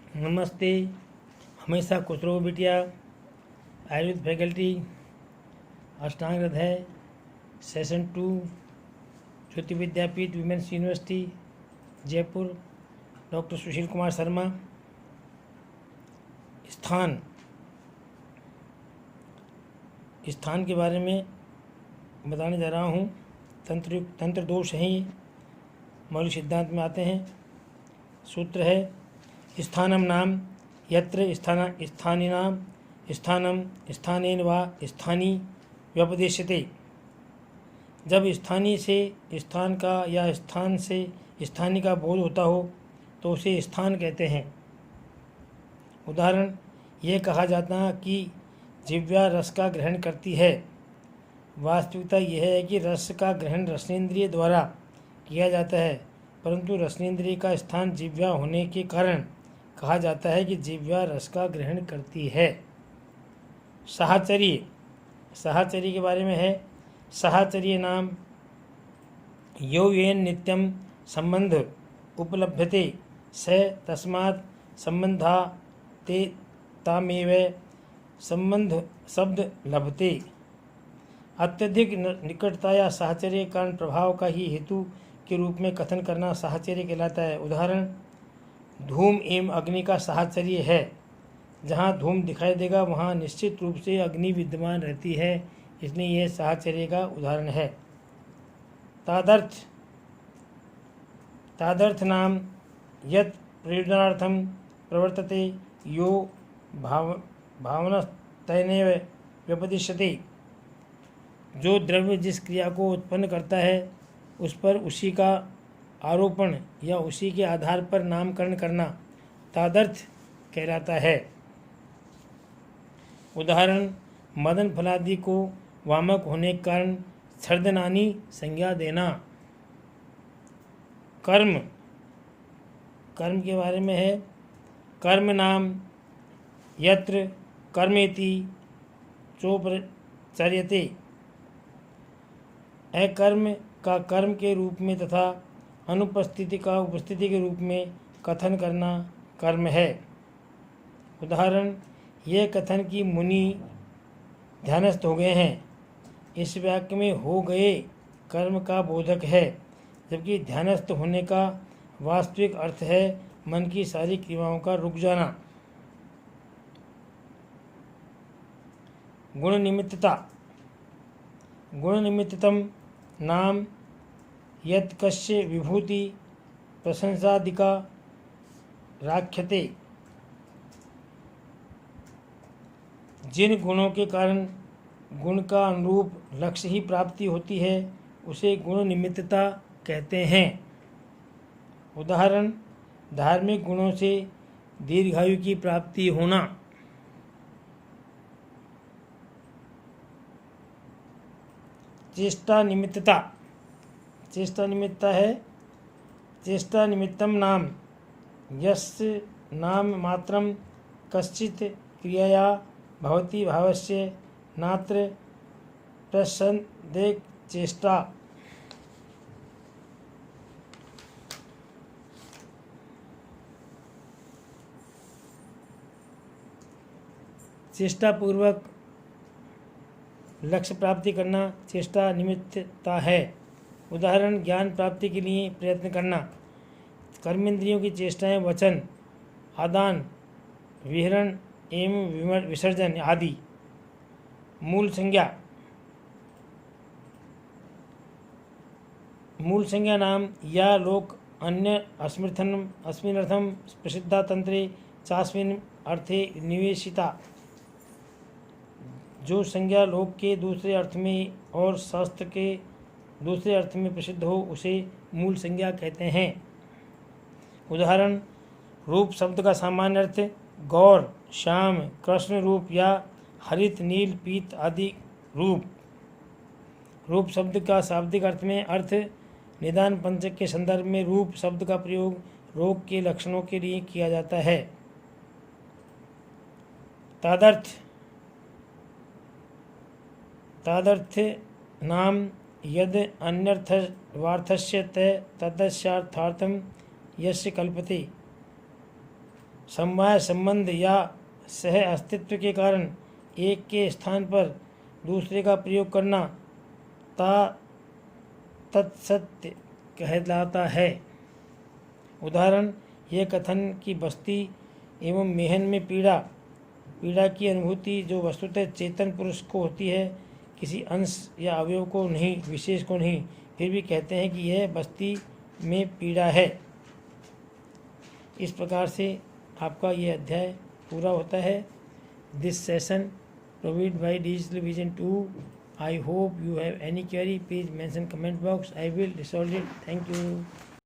नमस्ते। हमेशा खुश रहो बिटिया। आयुर्वेद फैकल्टी, अष्टांग हृदय, सेशन 2, ज्योति विद्यापीठ women's university Jaipur, doctor Sushil Kumar Sharma. स्थान के बारे में बताने जा रहा हूँ। तंत्र दोष हैं, ये मौलिक सिद्धांत में आते हैं। सूत्र है स्थानम नाम यत्र स्थानिनाम स्थानम स्थानेन वा स्थानी व्यपदेश्यते। जब स्थानीय से स्थान का या स्थान से स्थानीय का बोध होता हो तो उसे स्थान कहते हैं। उदाहरण, यह कहा जाता है कि जिह्वा रस का ग्रहण करती है। वास्तविकता यह है कि रस का ग्रहण रसनेंद्रिय द्वारा किया जाता है, परंतु रसनेंद्रिय का स्थान जिह्वा होने के कारण कहा जाता है कि जिह्वा रस का ग्रहण करती है। साहचर्य के बारे में है। साहचर्य नाम यो येन नित्यम संबंध उपलभ्यते स तस्मात् संबंधा ते तामेव संबंध शब्द लभते। अत्यधिक निकटता या साहचर्य के कारण प्रभाव का ही हेतु के रूप में कथन करना साहचर्य कहलाता है। उदाहरण, धूम एवं अग्नि का साहचर्य है। जहाँ धूम दिखाई देगा वहाँ निश्चित रूप से अग्नि विद्यमान रहती है, इसलिए यह साहचर्य का उदाहरण है। तादर्थ नाम यत् प्रयोजनार्थम प्रवर्तते यो भावनस्तैनेव व्यपदिश्यते। जो द्रव्य जिस क्रिया को उत्पन्न करता है उस पर उसी का आरोपण या उसी के आधार पर नामकरण करना तादर्थ कहलाता है। उदाहरण, मदन फलादि को वामक होने के कारण छर्दनानी संज्ञा देना। कर्म के बारे में है। कर्म नाम यत्र कर्मेति चोपचर्यते। अकर्म का कर्म के रूप में तथा अनुपस्थिति का उपस्थिति के रूप में कथन करना कर्म है। उदाहरण, यह कथन कि मुनि ध्यानस्थ हो गए हैं, इस वाक्य में हो गए कर्म का बोधक है, जबकि ध्यानस्थ होने का वास्तविक अर्थ है मन की सारी क्रियाओं का रुक जाना। गुण निमित्तम नाम यत् कस्य विभूति प्रशंसादिका राख्यते। जिन गुणों के कारण गुण का अनुरूप लक्ष्य ही प्राप्ति होती है उसे गुण निमित्तता कहते हैं। उदाहरण, धार्मिक गुणों से दीर्घायु की प्राप्ति होना। चेष्टा निमित्ता है। चेष्टा निमित्तम नाम यस्य नाम मात्रम कश्चित् क्रियया भवति भावस्य नात्र प्रसन्देक चेष्टा। चेष्टा पूर्वक लक्ष्य प्राप्ति करना चेष्टा निमित्तता है। उदाहरण, ज्ञान प्राप्ति के लिए प्रयत्न करना। कर्मेंद्रियों की चेष्टाएं वचन, आदान, विहरण एवं विसर्जन आदि। मूल संज्ञा नाम या लोक अन्य अस्मिन्नर्थम प्रसिद्धा तंत्रे चास्मिन् अर्थे निवेशिता। जो संज्ञा लोक के दूसरे अर्थ में और शास्त्र के दूसरे अर्थ में प्रसिद्ध हो उसे मूल संज्ञा कहते हैं। उदाहरण, रूप शब्द का सामान्य अर्थ गौर, श्याम, कृष्ण रूप या हरित, नील, पीत आदि रूप। रूप शब्द का शाब्दिक अर्थ में अर्थ निदान पंचक के संदर्भ में रूप शब्द का प्रयोग रोग के लक्षणों के लिए किया जाता है। तादर्थ नाम यद अन्यर्थवार्थस्य तदस्यार्थार्थम यस्य कल्पते। समवाय संबंध या सह अस्तित्व के कारण एक के स्थान पर दूसरे का प्रयोग करना तत्सत्य कहलाता है। उदाहरण, यह कथन कि बस्ती एवं मेहन में पीड़ा की अनुभूति जो वस्तुतः चेतन पुरुष को होती है, किसी अंश या अवयव को नहीं, विशेष को नहीं, फिर भी कहते हैं कि यह बस्ती में पीड़ा है। इस प्रकार से आपका यह अध्याय पूरा होता है। This session provide by digital vision 2। I hope you have any query, please mention comment box. I will resolve it. Thank you.